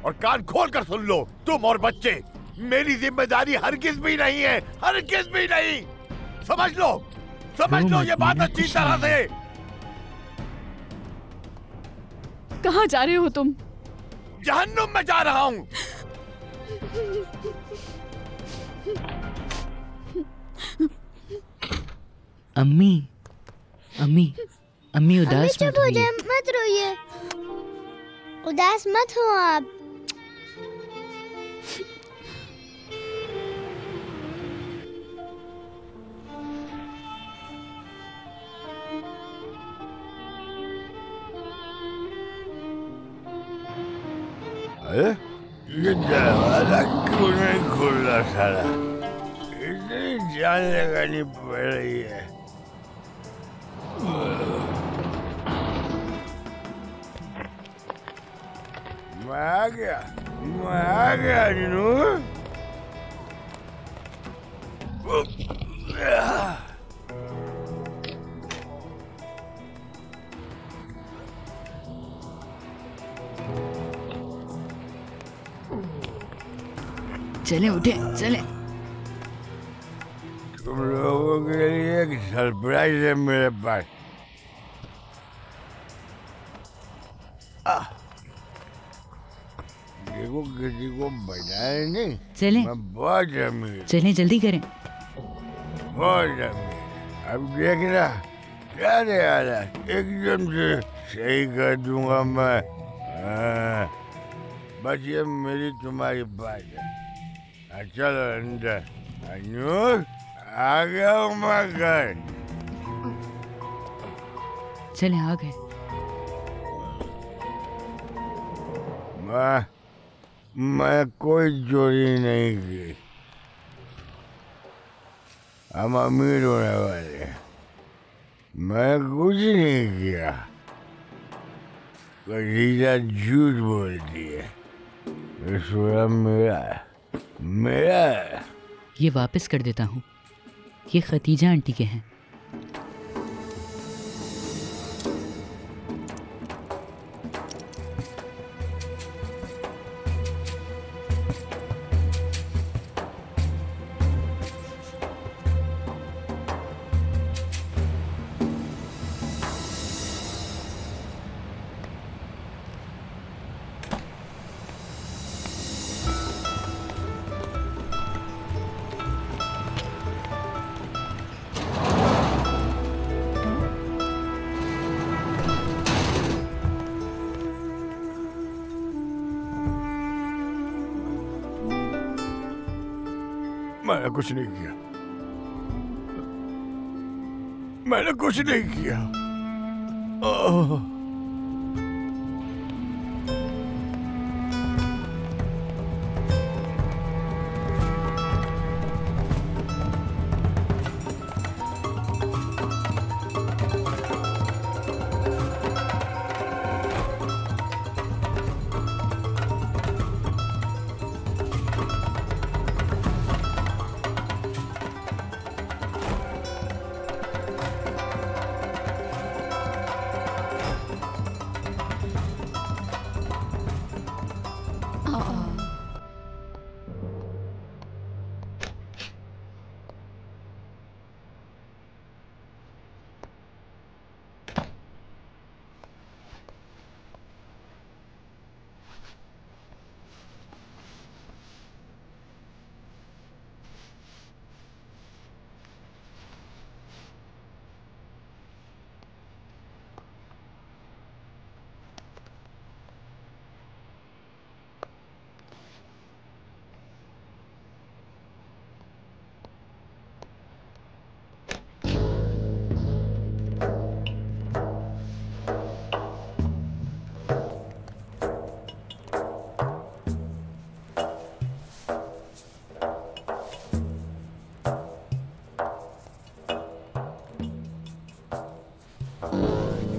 और कान खोल कर सुन लो, तुम और बच्चे, मेरी जिम्मेदारी हरगिज भी नहीं है, हरगिज भी नहीं। समझ लो ये बात अच्छी तरह से। कहाँ जा रहे हो तुम? जहन्नुम में जा रहा हूँ। अम्मी, अम्मी, अम्मी उदास चुप हो जाए, मत रोइए। उदास मत हो आप। ये दरवाजा क्यों नहीं खुल रहा साला? इतनी जान लगानी पड़ रही है। मैं आ गया नूर। चले उठे, चले। तुम लोगों के लिए एक सरप्राइज है मेरे पास। देखो किसी को बताया नहीं। चले, मैं बहुत अमीर। चले जल्दी करें। बहुत अमीर। अब देखना क्या रहा, एकदम से सही कर दूंगा मैं। बस ये मेरी तुम्हारी बात है। चलो अंदर। नूर, आ गया हूँ मैं घर। चले, आ गए। मैं कोई चोरी नहीं की। हम अमीर होने वाले हैं। मैं कुछ नहीं किया। खदीजा झूठ बोलती है। ये मेरा है। ये वापस कर देता हूँ। ये खतीजा आंटी के हैं। मैंने कुछ नहीं किया। मैंने कुछ नहीं किया।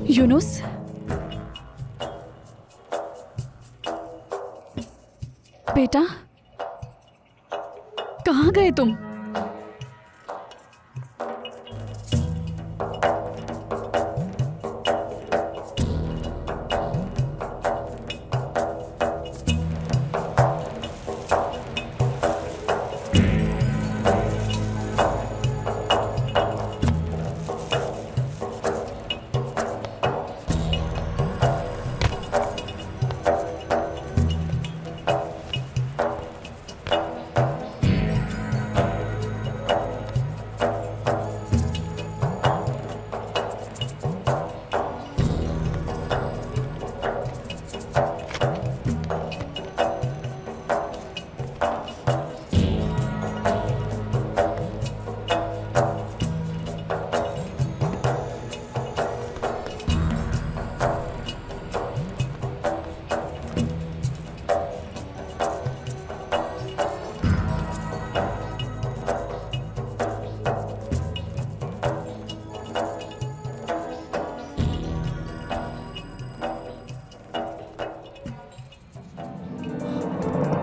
यूनुस, बेटा, कहाँ गए तुम?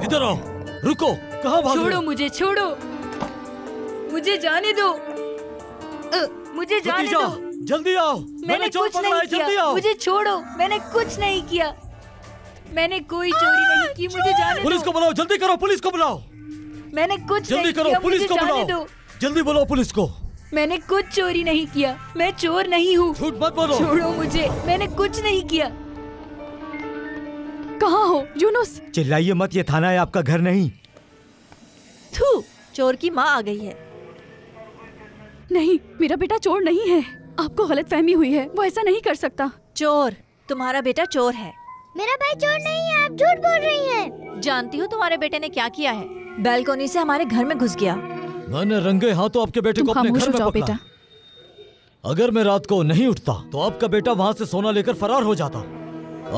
इधर आओ, रुको, कहाँ भाग रहे छोड़ो हो? मुझे, छोड़ो मुझे, जाने दो, मुझे जाने भतीजा, दो। जल्दी आओ, मैंने चोर कुछ पकड़ा नहीं है, जल्दी किया, आओ। मुझे छोड़ो, मैंने कुछ नहीं किया, मैंने कोई चोरी नहीं की, मुझे जाने पुलिस दो। को बुलाओ, जल्दी करो, पुलिस को बुलाओ, मैंने कुछ जल्दी नहीं करो, किया, पुलिस मुझे को जाने बुलाओ, दो। जल्दी बुलाओ पुलिस को। मैंने कुछ चोरी नहीं किया, मैं चोर नहीं हूँ। झूठ मत बोलो। छोड़ो मुझे, मैंने कुछ नहीं किया। कहाँ हो यूनुस? चिल्लाइए मत, ये थाना है, आपका घर नहीं। थू, चोर की माँ आ गई है। नहीं, मेरा बेटा चोर नहीं है। आपको गलतफहमी हुई है, वो ऐसा नहीं कर सकता। चोर, तुम्हारा बेटा चोर है। मेरा भाई चोर नहीं है, आप झूठ बोल रही हैं। जानती हो तुम्हारे बेटे ने क्या किया है? बैल्कोनी से हमारे घर में घुस गया। मैंने रंगे हाथों आपके बेटे तुम को अपने खामोश घर हो में जाओ पकड़ा। बेटा। अगर मैं रात को नहीं उठता तो आपका बेटा वहाँ से सोना लेकर फरार हो जाता।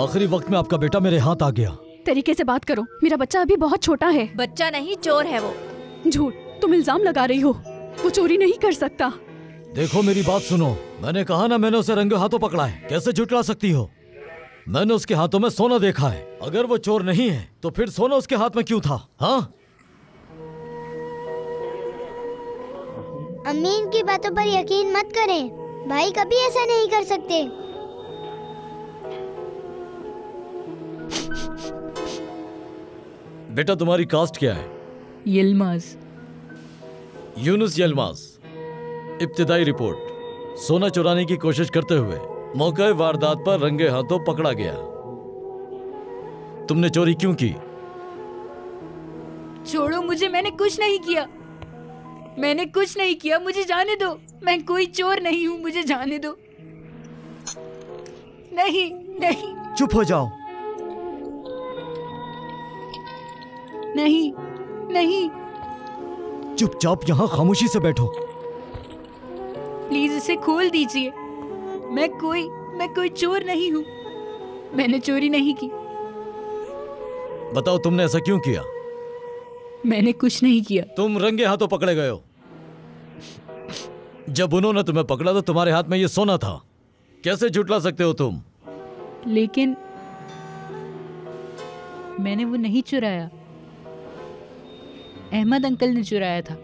आखिरी वक्त में आपका बेटा मेरे हाथ आ गया। तरीके से बात करो, मेरा बच्चा अभी बहुत छोटा है। बच्चा नहीं, चोर है वो। झूठ, तुम इल्जाम लगा रही हो। वो चोरी नहीं कर सकता। देखो मेरी बात सुनो, मैंने कहा ना मैंने उसे रंगे हाथों पकड़ा है, कैसे झुठला सकती हो? मैंने उसके हाथों में सोना देखा है। अगर वो चोर नहीं है तो फिर सोना उसके हाथ में क्यों था? हाँ, अम्मी इनकी बातों पर यकीन मत करें, भाई कभी ऐसा नहीं कर सकते। बेटा तुम्हारी कास्ट क्या है? यिल्माज। यूनुस यल्माज। इब्तिदाई रिपोर्ट, सोना चुराने की कोशिश करते हुए मौके वारदात पर रंगे हाथों पकड़ा गया। तुमने चोरी क्यों की? छोड़ो मुझे, मैंने कुछ नहीं किया, मैंने कुछ नहीं किया, मुझे जाने दो। मैं कोई चोर नहीं हूँ, मुझे जाने दो। नहीं नहीं चुप हो जाओ। नहीं नहीं, चुपचाप यहाँ खामोशी से बैठो। प्लीज इसे खोल दीजिए। मैं कोई चोर नहीं हूँ, मैंने चोरी नहीं की। बताओ तुमने ऐसा क्यों किया? मैंने कुछ नहीं किया। तुम रंगे हाथों पकड़े गए हो। जब उन्होंने तुम्हें पकड़ा तो तुम्हारे हाथ में ये सोना था, कैसे झुठला सकते हो तुम? लेकिन मैंने वो नहीं चुराया, अहमद अंकल ने चुराया था।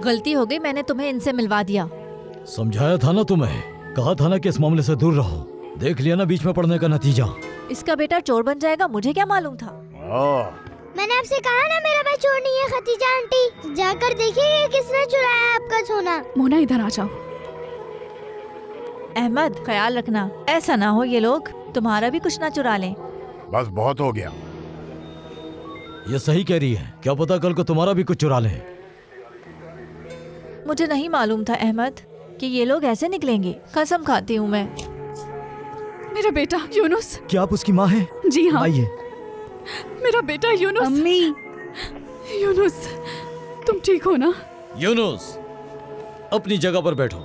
गलती हो गई, मैंने तुम्हें इनसे मिलवा दिया। समझाया था ना तुम्हें, कहा था ना कि इस मामले से दूर रहो। देख लिया ना बीच में पड़ने का नतीजा। इसका बेटा चोर बन जाएगा, मुझे क्या मालूम था। मैंने आपसे कहा ना मेरा भाई चोर नहीं है। खतीजा आंटी, जाकर देखिए किसने चुराया आपका सोना। मोना इधर आ जाओ। अहमद, ख्याल रखना, ऐसा ना हो ये लोग तुम्हारा भी कुछ ना चुरा लें। बस बहुत हो गया। ये सही कह रही है, क्या पता कल को तुम्हारा भी कुछ चुरा ले। मुझे नहीं मालूम था अहमद कि ये लोग ऐसे निकलेंगे। कसम खाती हूँ मैं। मेरा बेटा यूनुस। क्या आप उसकी माँ हैं? जी हाँ, आइए। मेरा बेटा यूनुस। अम्मी, यूनुस, तुम ठीक हो ना? यूनुस, अपनी जगह पर बैठो।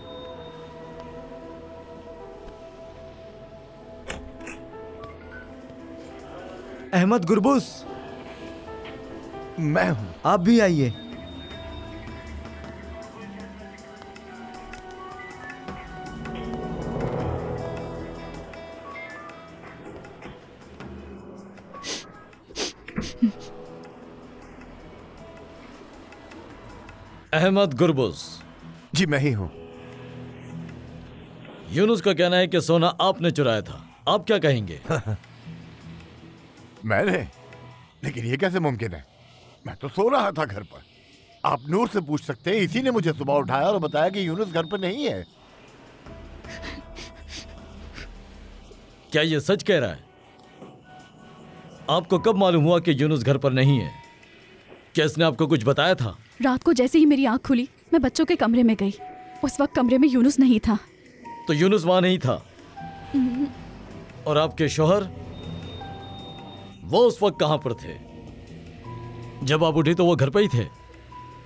अहमद गुरबूस, मैं हूँ। आप भी आइए। अहमद गुरबुस। जी मैं ही हूँ। यूनुस का कहना है कि सोना आपने चुराया था, आप क्या कहेंगे? मैंने? लेकिन ये कैसे मुमकिन है? मैं तो सो रहा था घर पर। आप नूर से पूछ सकते हैं, इसी ने मुझे सुबह उठाया और बताया कि यूनुस घर पर नहीं है। क्या ये सच कह रहा है? आपको कब मालूम हुआ कि यूनुस घर पर नहीं है? क्या इसने आपको कुछ बताया था? रात को जैसे ही मेरी आंख खुली, मैं बच्चों के कमरे में गई। उस वक्त कमरे में यूनुस नहीं था। तो यूनुस वहां नहीं था। और आपके शौहर, वो उस वक्त कहां पर थे? जब आप उठी तो वो घर पर ही थे।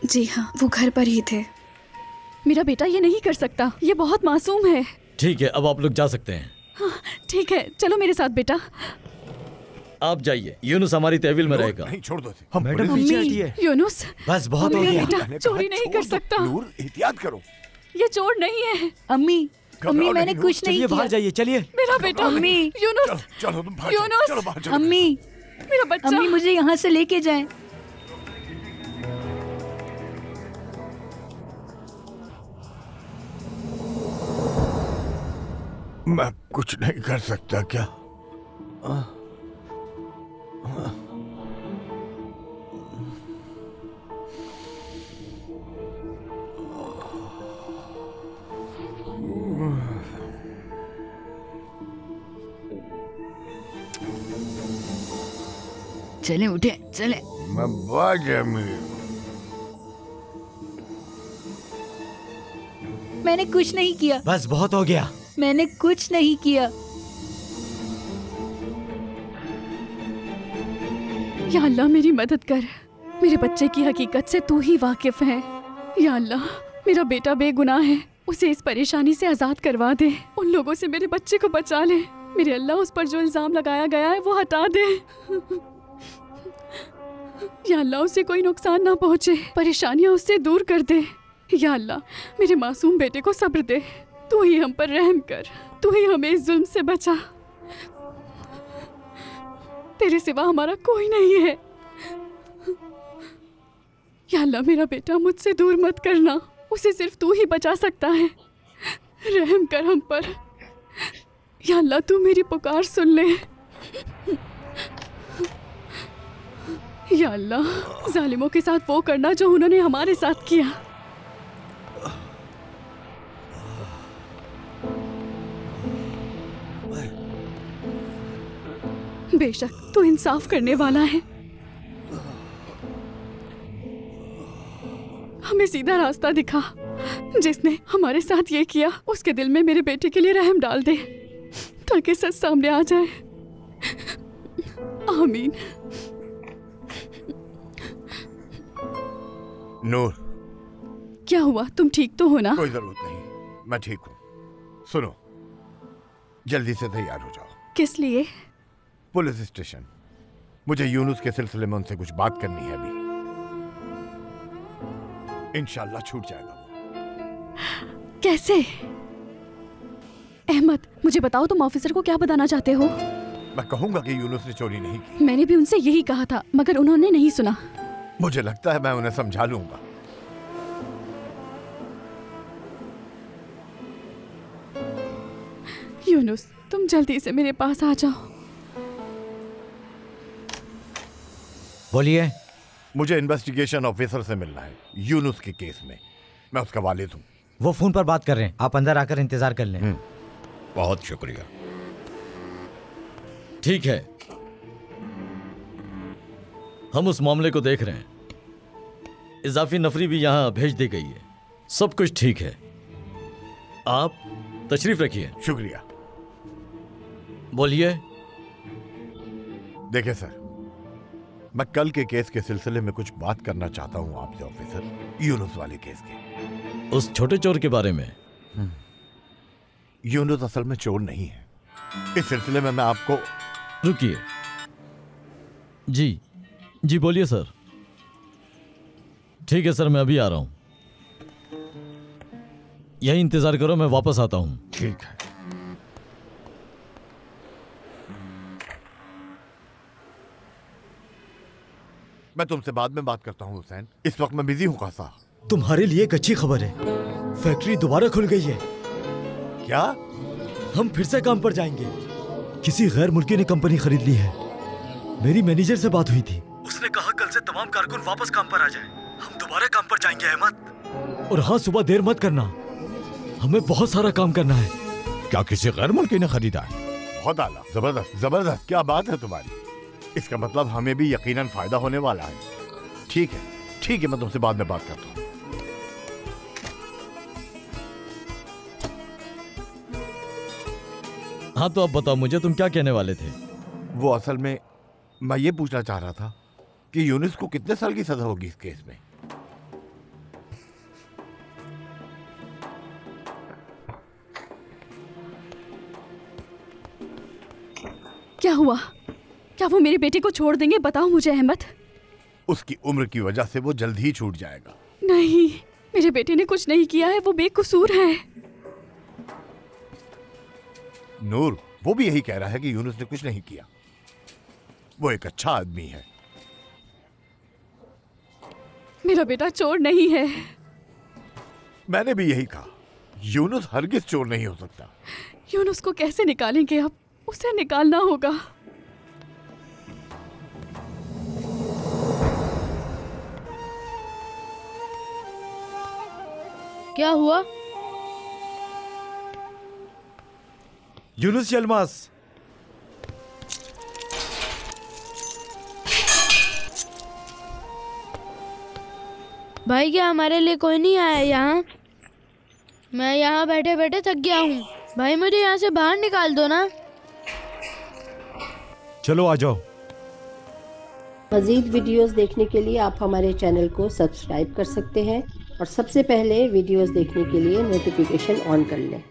जी हाँ, वो घर पर ही थे। मेरा बेटा ये नहीं कर सकता, ये बहुत मासूम है। ठीक है, अब आप लोग जा सकते हैं। हाँ, ठीक है, चलो मेरे साथ बेटा। आप जाइए, यूनुस हमारी तहवील में रहेगा। नहीं, छोड़ दो इसे। हम मैडम पुलिस- पीछे हटिए। यूनुस, बस बहुत हो मेरा गया। बेटा मैंने चोरी कहा, नहीं कर छोड़ दो। सकता। नूर, एहतियात करो। ये चोर नहीं है। अम्मी घबराओ अम्मी नहीं, मैंने नूर, कुछ नहीं चलिए बाहर किया। जाइए, चलिए। मेरा बेटा अम्मी। यूनुस, चलो चलो तुम बाहर यूनुस। चलो बाहर चलो। अम्मी मेरा बच्चा। अम्मी मुझे यहाँ से लेके जाएं। मैं कुछ नहीं कर सकता क्या? चले उठे चले। मैं बाज अमीर। मैंने कुछ नहीं किया। बस बहुत हो गया। मैंने कुछ नहीं किया। या अल्लाह मेरी मदद कर। मेरे बच्चे की हकीकत से तू ही वाकिफ है। या अल्लाह, मेरा बेटा बेगुनाह है, उसे इस परेशानी से आजाद करवा दे। उन लोगों से मेरे बच्चे को बचा ले। मेरे अल्लाह, उस पर जो इल्जाम लगाया गया है वो हटा दे। या अल्लाह, उसे कोई नुकसान ना पहुंचे, परेशानियां उससे दूर कर दे। या अल्लाह, मेरे मासूम बेटे को सब्र दे। तू ही हम पर रहम कर, तू ही हमें इस जुल्म से बचा। तेरे सिवा हमारा कोई नहीं है। या अल्लाह, मेरा बेटा मुझसे दूर मत करना, उसे सिर्फ तू ही बचा सकता है। रहम कर हम पर। या अल्लाह, तू मेरी पुकार सुन ले। या अल्लाह, जालिमों के साथ वो करना जो उन्होंने हमारे साथ किया। बेशक तू इंसाफ करने वाला है। हमें सीधा रास्ता दिखा। जिसने हमारे साथ ये किया उसके दिल में मेरे बेटे के लिए रहम डाल दे, ताकि सच सामने आ जाए। आमीन। नूर, क्या हुआ? तुम ठीक तो हो ना? कोई जरूरत नहीं, मैं ठीक हूँ। सुनो, जल्दी से तैयार हो जाओ। किस लिए? Police station. मुझे यूनुस के सिलसिले में उनसे कुछ बात करनी है अभी। इंशाल्लाह छूट जाएगा वो। कैसे? अहमद, मुझे बताओ, तुम ऑफिसर को क्या बताना चाहते हो? मैं कहूंगा कि यूनुस ने चोरी नहीं की। मैंने भी उनसे यही कहा था, मगर उन्होंने नहीं सुना। मुझे लगता है मैं उन्हें समझा लूंगा। यूनुस, तुम जल्दी से मेरे पास आ जाओ। बोलिए। मुझे इन्वेस्टिगेशन ऑफिसर से मिलना है यूनुस के केस में। मैं उसका वालिद हूँ। वो फोन पर बात कर रहे हैं, आप अंदर आकर इंतजार कर लें। बहुत शुक्रिया। ठीक है, हम उस मामले को देख रहे हैं। इजाफी नफरी भी यहाँ भेज दी गई है। सब कुछ ठीक है, आप तशरीफ रखिए। शुक्रिया। बोलिए। देखिए सर, मैं कल के केस के सिलसिले में कुछ बात करना चाहता हूँ आपसे ऑफिसर, यूनुस वाले केस के। उस छोटे चोर के बारे में? यूनुस असल में चोर नहीं है। इस सिलसिले में मैं आपको। रुकिए। जी जी बोलिए सर। ठीक है सर, मैं अभी आ रहा हूं। यही इंतजार करो, मैं वापस आता हूं। ठीक है। मैं तुमसे बाद में बात करता हूं हुसैन, इस वक्त मैं बिजी हूं खासा। तुम्हारे लिए एक अच्छी खबर है, फैक्ट्री दोबारा खुल गई है। क्या? हम फिर से काम पर जाएंगे। किसी गैर मुल्की ने कंपनी खरीद ली है। मेरी मैनेजर से बात हुई थी, उसने कहा कल से तमाम कारकुन वापस काम पर आ जाएं। हम दोबारा काम पर जाएंगे अहमद। और हाँ, सुबह देर मत करना, हमें बहुत सारा काम करना है। क्या किसी गैर मुल्की ने खरीदा है? बहुत आला, जबरदस्त जबरदस्त। क्या बात है तुम्हारी। इसका मतलब हमें भी यकीनन फायदा होने वाला है। ठीक है ठीक है, मैं तुमसे बाद में बात करता हूँ। हाँ तो अब बताओ मुझे, तुम क्या कहने वाले थे? वो असल में मैं ये पूछना चाह रहा था कि यूनुस को कितने साल की सजा होगी इस केस में। क्या हुआ? क्या वो मेरे बेटे को छोड़ देंगे? बताओ मुझे अहमद। उसकी उम्र की वजह से वो जल्द ही छूट जाएगा। नहीं, मेरे बेटे ने कुछ नहीं किया है, वो बेकसूर है। नूर, वो भी यही कह रहा है कि यूनुस ने कुछ नहीं किया। वो एक अच्छा आदमी है। मेरा बेटा चोर नहीं है। मैंने भी यही कहा। यूनुस हरगिज चोर नहीं हो सकता। यूनुस को कैसे निकालेंगे? अब उसे निकालना होगा। क्या हुआ? यूनुस यलमास। भाई क्या हमारे लिए कोई नहीं आया यहाँ? मैं यहाँ बैठे बैठे थक गया हूँ। भाई मुझे यहाँ से बाहर निकाल दो ना। चलो आ जाओ। मज़ीद वीडियोस देखने के लिए आप हमारे चैनल को सब्सक्राइब कर सकते हैं और सबसे पहले वीडियोस देखने के लिए नोटिफिकेशन ऑन कर लें।